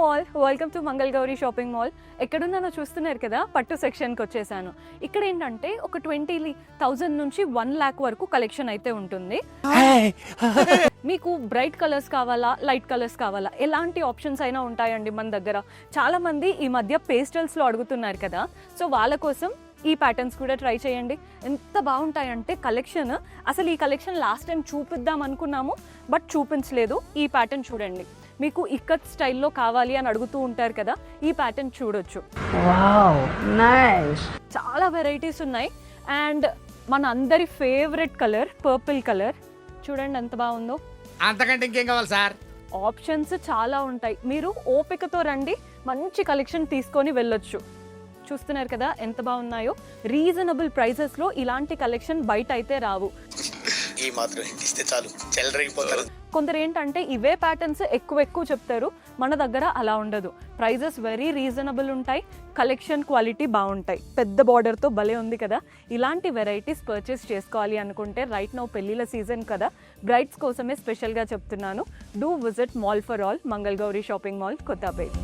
All, welcome to మంగళ Gauri shopping mall. ఎక్కడున్నానో చూస్తున్నారు కదా, పట్టు సెక్షన్కి వచ్చేసాను. ఇక్కడ ఏంటంటే ఒక 20,000 నుంచి 1 lakh వరకు కలెక్షన్ అయితే ఉంటుంది. మీకు బ్రైట్ కలర్స్ కావాలా, లైట్ కలర్స్ కావాలా, ఎలాంటి ఆప్షన్స్ అయినా ఉంటాయండి మన దగ్గర. చాలా మంది ఈ మధ్య పేస్టల్స్లో అడుగుతున్నారు కదా, సో వాళ్ళ కోసం ఈ ప్యాటర్న్స్ కూడా ట్రై చేయండి. ఎంత బాగుంటాయంటే కలెక్షన్, అసలు ఈ కలెక్షన్ లాస్ట్ టైం చూపిద్దాం అనుకున్నాము బట్ చూపించలేదు. ఈ ప్యాటర్న్ చూడండి, మీకు ఇక్కత్ స్టైల్లో కావాలి అని అడుగుతూ ఉంటారు కదా, ఈ ప్యాటర్న్ చూడొచ్చు. Wow, nice. చాలా వెరైటీస్ ఉన్నాయి. అండ్ మన అందరి ఫేవరెట్ కలర్ పర్పుల్ కలర్ చూడండి ఎంత బాగుందో. అంతకంటే ఇంకేం కావాలి సార్? ఆప్షన్స్ చాలా ఉంటాయి, మీరు ఓపికతో రండి, మంచి కలెక్షన్ తీసుకొని వెళ్ళొచ్చు. చూస్తున్నారు కదా ఎంత బాగున్నాయో. రీజనబుల్ ప్రైసెస్లో ఇలాంటి కలెక్షన్ బయట అయితే రావు. ఈ మాత్రం ఇస్తే చాలు చెల్లరగిపోతారు. కొందరు ఏంటంటే ఇవే ప్యాటర్న్స్ ఎక్కువ చెప్తారు, మన దగ్గర అలా ఉండదు. ప్రైజెస్ వెరీ రీజనబుల్ ఉంటాయి, కలెక్షన్ క్వాలిటీ బాగుంటాయి. పెద్ద బార్డర్తో భలే ఉంది కదా. ఇలాంటి వెరైటీస్ పర్చేస్ చేసుకోవాలి అనుకుంటే రైట్ నౌ పెళ్ళిళ్ళ సీజన్ కదా, బ్రైడ్స్ కోసమే స్పెషల్గా చెప్తున్నాను. Do visit mall for all, మంగళ గౌరీ షాపింగ్ మాల్, కొత్తపేట్.